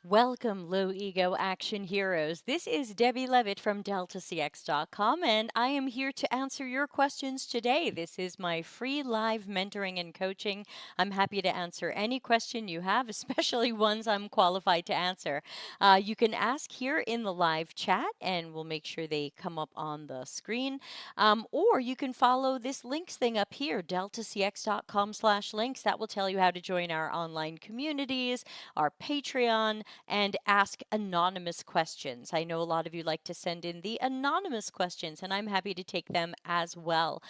Welcome, low ego action heroes. This is Debbie Levitt from DeltaCX.com, and I am here to answer your questions today. This is my free live mentoring and coaching. I'm happy to answer any question you have, especially ones I'm qualified to answer. You can ask here in the live chat, and we'll make sure they come up on the screen. Or you can follow this links thing up here, deltacx.com/links. That will tell you how to join our online communities, our Patreon, and ask anonymous questions. I know a lot of you like to send in the anonymous questions, and I'm happy to take them as well.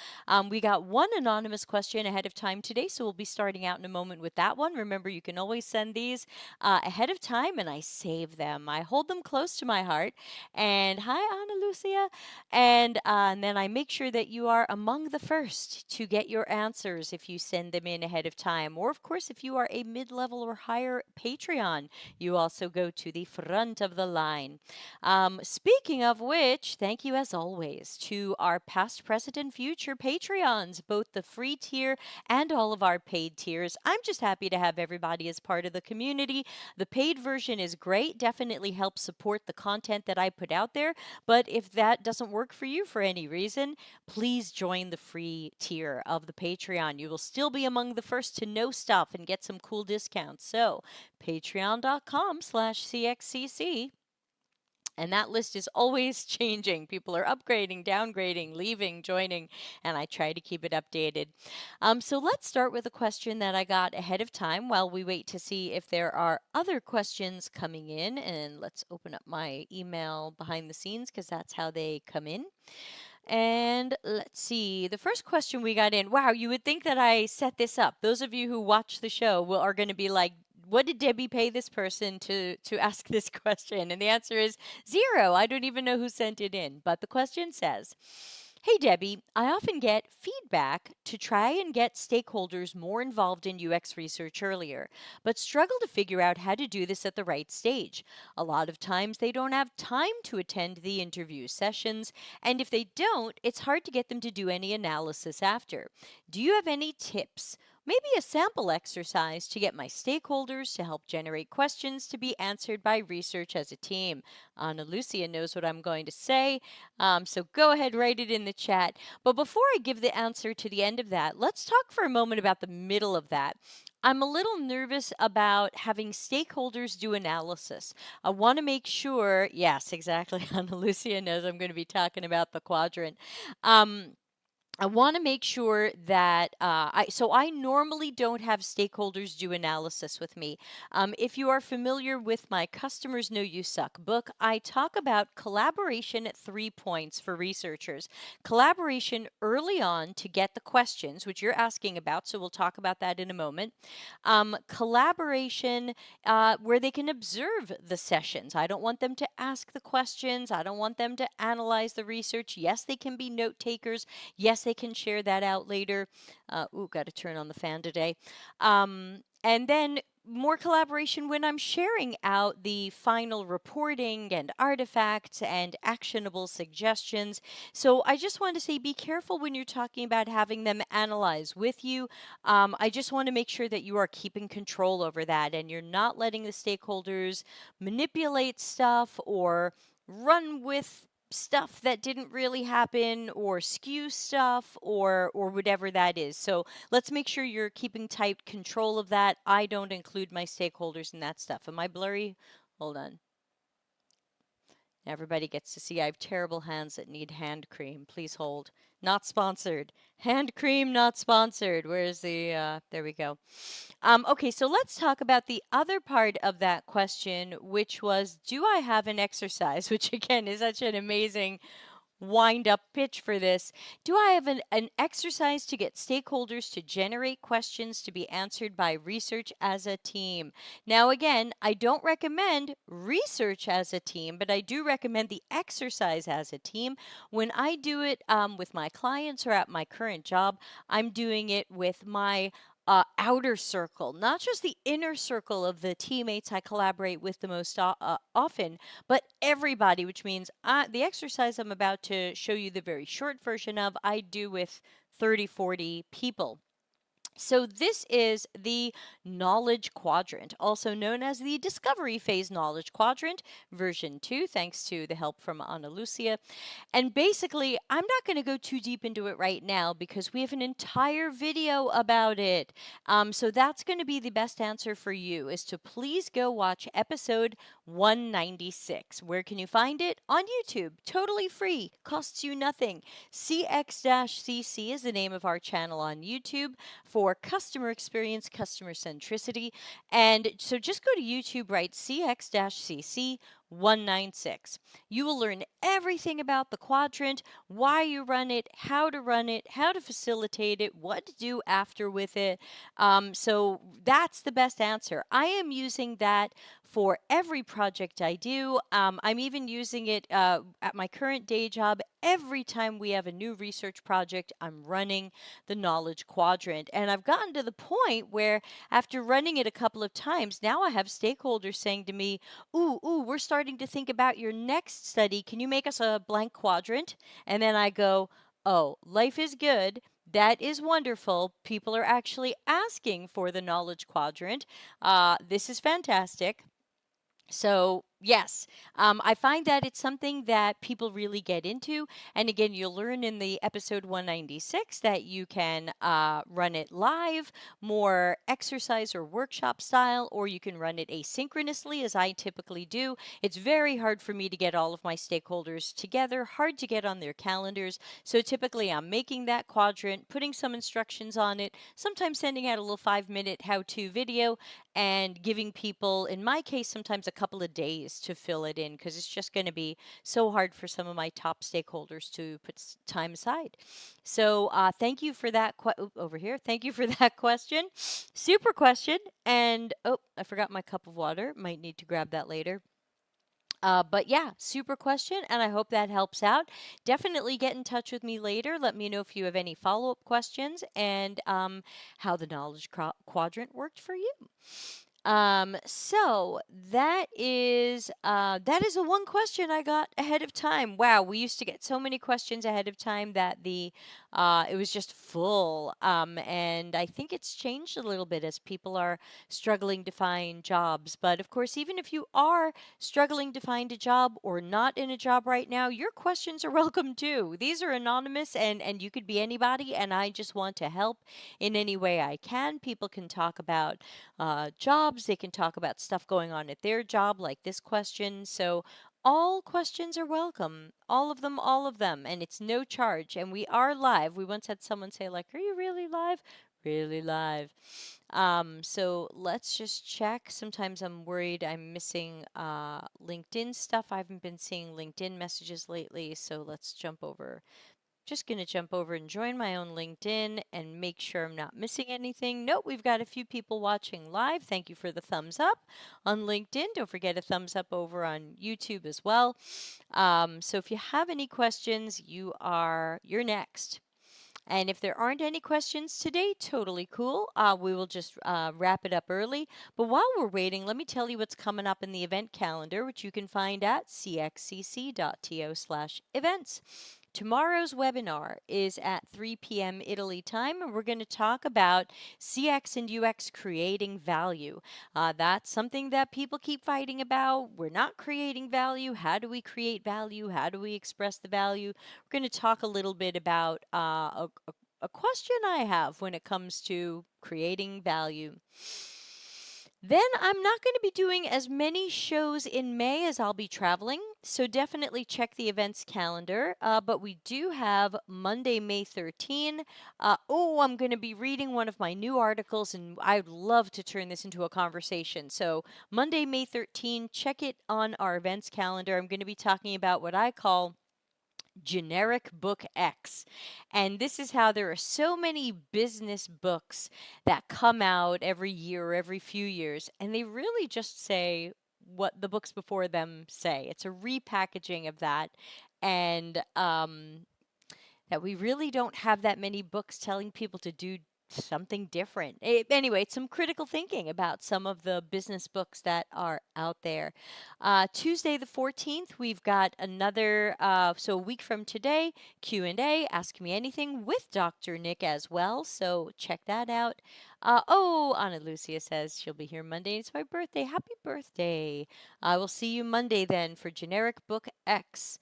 We got one anonymous question ahead of time today, so we'll be starting out in a moment with that one. Remember, you can always send these ahead of time, and I save them. I hold them close to my heart. And hi, Ana Lucia. And then I make sure that you are among the first to get your answers if you send them in ahead of time. Or, of course, if you are a mid level or higher Patreon, you also go to the front of the line. Speaking of which, thank you as always to our past, present, and future Patreons, both the free tier and all of our paid tiers. I'm just happy to have everybody as part of the community. The paid version is great, definitely helps support the content that I put out there. But if that doesn't work for you for any reason, please join the free tier of the Patreon. You will still be among the first to know stuff and get some cool discounts. So patreon.com/CXCC. And that list is always changing. People are upgrading, downgrading, leaving, joining, and I try to keep it updated. So let's start with a question that I got ahead of time while we wait to see if there are other questions coming in. And let's open up my email behind the scenes because that's how they come in. And let's see. The first question we got in. Wow, you would think that I set this up. Those of you who watch the show are going to be like, what did Debbie pay this person to ask this question? And the answer is zero. I don't even know who sent it in. But the question says, hey, Debbie, I often get feedback to try and get stakeholders more involved in UX research earlier, but struggle to figure out how to do this at the right stage. A lot of times they don't have time to attend the interview sessions, and if they don't, it's hard to get them to do any analysis after. Do you have any tips? Maybe a sample exercise to get my stakeholders to help generate questions to be answered by research as a team. Ana Lucia knows what I'm going to say, so go ahead, write it in the chat. But before I give the answer to the end of that, let's talk for a moment about the middle of that. I'm a little nervous about having stakeholders do analysis. I want to make sure, yes, exactly. Ana Lucia knows I'm going to be talking about the quadrant. Um, I want to make sure that I normally don't have stakeholders do analysis with me. If you are familiar with my Customers Know You Suck book, I talk about collaboration at 3 points for researchers. Collaboration early on to get the questions, which you're asking about, so we'll talk about that in a moment. Collaboration where they can observe the sessions. I don't want them to ask the questions. I don't want them to analyze the research. Yes, they can be note takers. Yes, they can share that out later. Got to turn on the fan today. And then more collaboration when I'm sharing out the final reporting and artifacts and actionable suggestions. So I just want to say be careful when you're talking about having them analyze with you. I just want to make sure that you are keeping control over that and you're not letting the stakeholders manipulate stuff or run with stuff that didn't really happen or skew stuff or whatever that is. So let's make sure you're keeping tight control of that. I don't include my stakeholders in that stuff. Am I blurry? Hold on. Everybody gets to see I have terrible hands that need hand cream. Please hold. Not sponsored. Hand cream, not sponsored. Where's the, there we go. Okay, so let's talk about the other part of that question, which was, do I have an exercise? Which again is such an amazing wind up pitch for this. Do I have an exercise to get stakeholders to generate questions to be answered by research as a team? Now, again, I don't recommend research as a team, but I do recommend the exercise as a team. When I do it with my clients or at my current job, I'm doing it with my outer circle, not just the inner circle of the teammates I collaborate with the most often, but everybody, which means the exercise I'm about to show you the very short version of, I do with 30, 40 people. So this is the knowledge quadrant, also known as the discovery phase knowledge quadrant, version 2, thanks to the help from Ana Lucia. And basically, I'm not going to go too deep into it right now because we have an entire video about it. So that's going to be the best answer for you, is to please go watch episode 196. Where can you find it? On YouTube, totally free, costs you nothing. CX-CC is the name of our channel on YouTube for customer experience, customer centricity. And so just go to YouTube, write CX-CC 196. You will learn everything about the quadrant, why you run it, how to facilitate it, what to do after with it. So that's the best answer. I am using that for every project I do. I'm even using it at my current day job. Every time we have a new research project, I'm running the knowledge quadrant. And I've gotten to the point where after running it a couple of times, now I have stakeholders saying to me, ooh, we're starting to think about your next study. Can you make us a blank quadrant? And then I go, oh, life is good. That is wonderful. People are actually asking for the knowledge quadrant. This is fantastic. So, yes, I find that it's something that people really get into. And again, you'll learn in the episode 196 that you can run it live, more exercise or workshop style, or you can run it asynchronously, as I typically do. It's very hard for me to get all of my stakeholders together, hard to get on their calendars. So, typically, I'm making that quadrant, putting some instructions on it, sometimes sending out a little 5-minute how to video, and giving people, in my case, sometimes a couple of days to fill it in because it's just going to be so hard for some of my top stakeholders to put time aside. So thank you for that. Over here. Thank you for that question. Super question. And oh, I forgot my cup of water. Might need to grab that later. But yeah, super question, and I hope that helps out. Definitely get in touch with me later. Let me know if you have any follow up questions and how the knowledge quadrant worked for you. So that is a one question I got ahead of time. Wow, we used to get so many questions ahead of time that the it was just full. And I think it's changed a little bit as people are struggling to find jobs. But of course, even if you are struggling to find a job or not in a job right now, your questions are welcome too. These are anonymous, and you could be anybody, and I just want to help in any way I can. People can talk about jobs. They can talk about stuff going on at their job, like this question. So, all questions are welcome. All of them. And it's no charge. And we are live. We once had someone say, like, are you really live? Really live. So let's just check. Sometimes I'm worried I'm missing LinkedIn stuff. I haven't been seeing LinkedIn messages lately. So let's jump over, just going to jump over and join my own LinkedIn and make sure I'm not missing anything. Nope, we've got a few people watching live. Thank you for the thumbs up on LinkedIn. Don't forget a thumbs up over on YouTube as well. So if you have any questions, you're next. And if there aren't any questions today, totally cool. We will just wrap it up early. But while we're waiting, let me tell you what's coming up in the event calendar, which you can find at cxcc.to/events. Tomorrow's webinar is at 3 p.m. Italy time, and we're going to talk about CX and UX creating value. That's something that people keep fighting about. We're not creating value. How do we create value? How do we express the value? We're going to talk a little bit about a question I have when it comes to creating value. Then I'm not going to be doing as many shows in May as I'll be traveling, so definitely check the events calendar. But we do have Monday, May 13. I'm going to be reading one of my new articles, and I'd love to turn this into a conversation. So Monday, May 13, check it on our events calendar. I'm going to be talking about what I call generic book X. And this is how there are so many business books that come out every year or every few years, and they really just say what the books before them say. It's a repackaging of that. And that we really don't have that many books telling people to do something different. Anyway, some critical thinking about some of the business books that are out there. Tuesday the 14th, we've got another, so a week from today, Q&A, Ask Me Anything with Dr. Nick as well. So check that out. Ana Lucia says she'll be here Monday. It's my birthday. Happy birthday. I will see you Monday then for Generic Book X.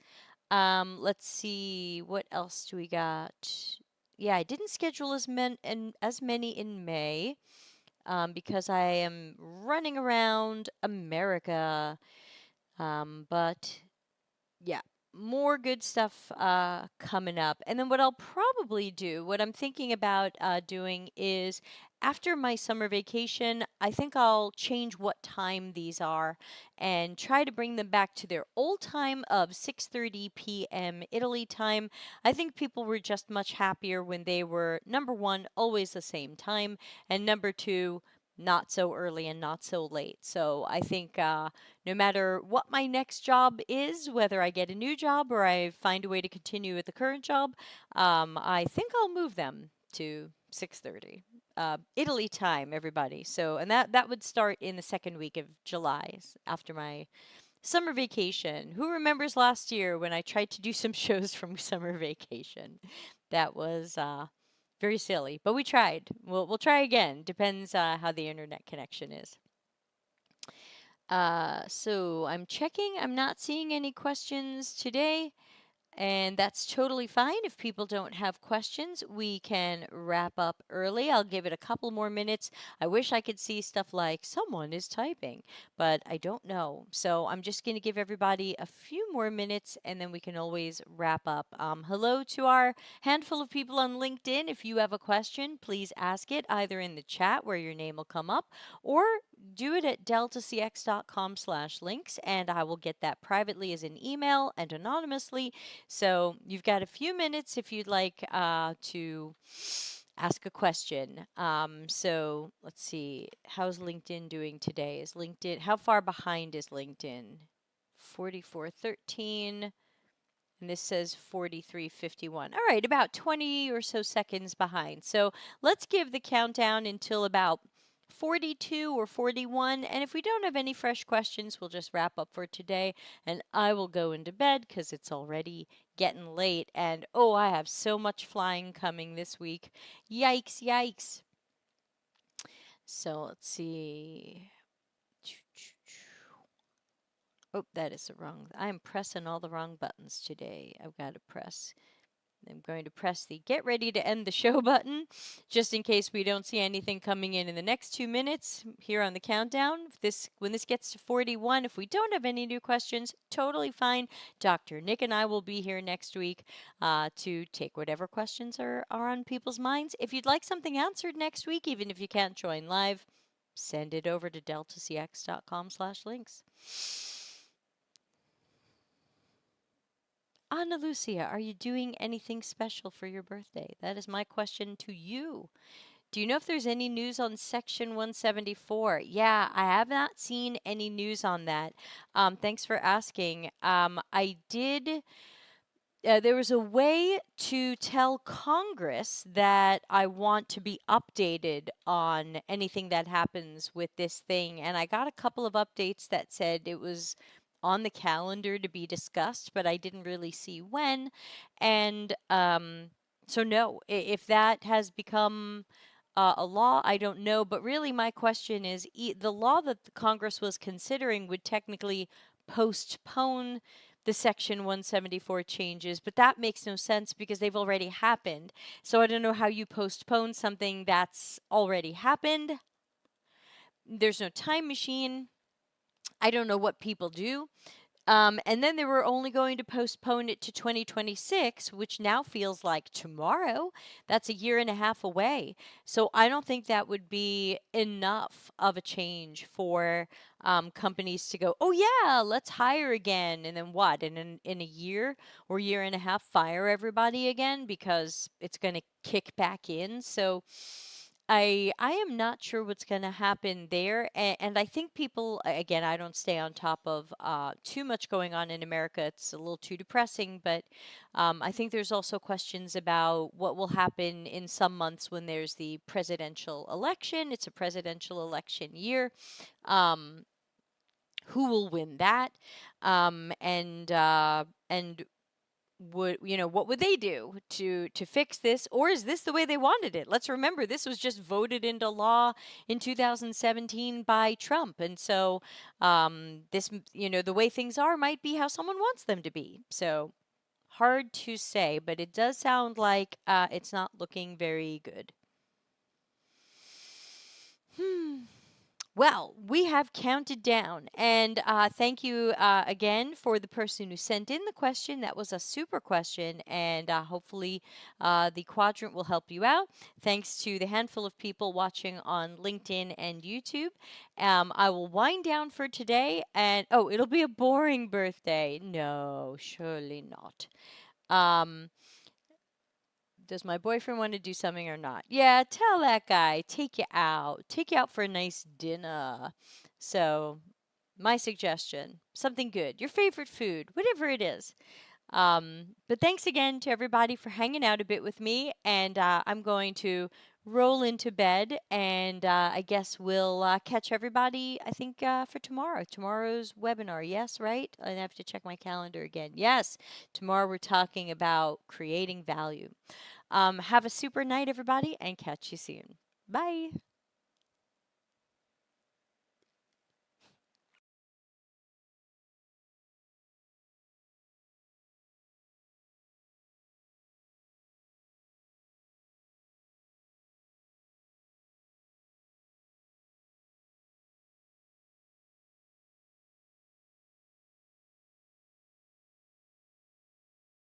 Let's see, what else do we got? Yeah, I didn't schedule as many in May because I am running around America. But yeah, more good stuff coming up. And then what I'll probably do, what I'm thinking about doing is after my summer vacation, I think I'll change what time these are and try to bring them back to their old time of 6:30 p.m. Italy time. I think people were just much happier when they were, number one, always the same time, and number two, not so early and not so late. So I think no matter what my next job is, whether I get a new job or I find a way to continue with the current job, I think I'll move them to 6:30 Italy time, everybody. So, and that would start in the second week of July after my summer vacation. Who remembers last year when I tried to do some shows from summer vacation? That was very silly, but we tried. We'll try again. Depends how the internet connection is. So I'm checking. I'm not seeing any questions today. And that's totally fine. If people don't have questions, we can wrap up early. I'll give it a couple more minutes. I wish I could see stuff like someone is typing, but I don't know. So I'm just going to give everybody a few more minutes and then we can always wrap up. Hello to our handful of people on LinkedIn. If you have a question, please ask it either in the chat where your name will come up or do it at deltacx.com/links and I will get that privately as an email and anonymously. So you've got a few minutes if you'd like to ask a question. So let's see, how's LinkedIn doing today? How far behind is LinkedIn? 44:13. And this says 43:51. All right, about 20 or so seconds behind. So let's give the countdown until about 42 or 41. And if we don't have any fresh questions, we'll just wrap up for today. And I will go into bed because it's already getting late. And oh, I have so much flying coming this week. Yikes, yikes. So let's see. Oh, that is the wrong. I'm pressing all the wrong buttons today. I'm going to press the get ready to end the show button just in case we don't see anything coming in the next 2 minutes here on the countdown. When this gets to 41, if we don't have any new questions, totally fine. Dr. Nick and I will be here next week to take whatever questions are on people's minds. If you'd like something answered next week, even if you can't join live, send it over to deltacx.com/links. Ana Lucia, are you doing anything special for your birthday? That is my question to you. Do you know if there's any news on Section 174? Yeah, I have not seen any news on that. Thanks for asking. I did. There was a way to tell Congress that I want to be updated on anything that happens with this thing. And I got a couple of updates that said it was on the calendar to be discussed, but I didn't really see when. And so, no, if that has become a law, I don't know. But really, my question is the law that the Congress was considering would technically postpone the Section 174 changes, but that makes no sense because they've already happened. So I don't know how you postpone something that's already happened. There's no time machine. I don't know what people do. And then they were only going to postpone it to 2026, which now feels like tomorrow. That's a year and a half away. So I don't think that would be enough of a change for companies to go, oh, yeah, let's hire again. And then what? And in a year or year and a half, fire everybody again because it's going to kick back in. So I am not sure what's going to happen there, and I think people, again, I don't stay on top of too much going on in America. It's a little too depressing, but I think there's also questions about what will happen in some months when there's the presidential election. It's a presidential election year. Um, who will win that? And would what would they do to fix this, or is this the way they wanted it? Let's remember, this was just voted into law in 2017 by Trump, and so the way things are might be how someone wants them to be. So hard to say, but it does sound like it's not looking very good. Hmm. Well, we have counted down, and thank you again for the person who sent in the question. That was a super question, and hopefully the quadrant will help you out. Thanks to the handful of people watching on LinkedIn and YouTube. I will wind down for today, and oh, it'll be a boring birthday. No, surely not. Um, does my boyfriend want to do something or not? Yeah, tell that guy, take you out for a nice dinner. So, my suggestion, something good, your favorite food, whatever it is. But thanks again to everybody for hanging out a bit with me, and I'm going to roll into bed, and I guess we'll catch everybody, I think, for tomorrow's webinar. Yes, right? I have to check my calendar again. Yes, tomorrow we're talking about creating value. Have a super night, everybody, and catch you soon. Bye.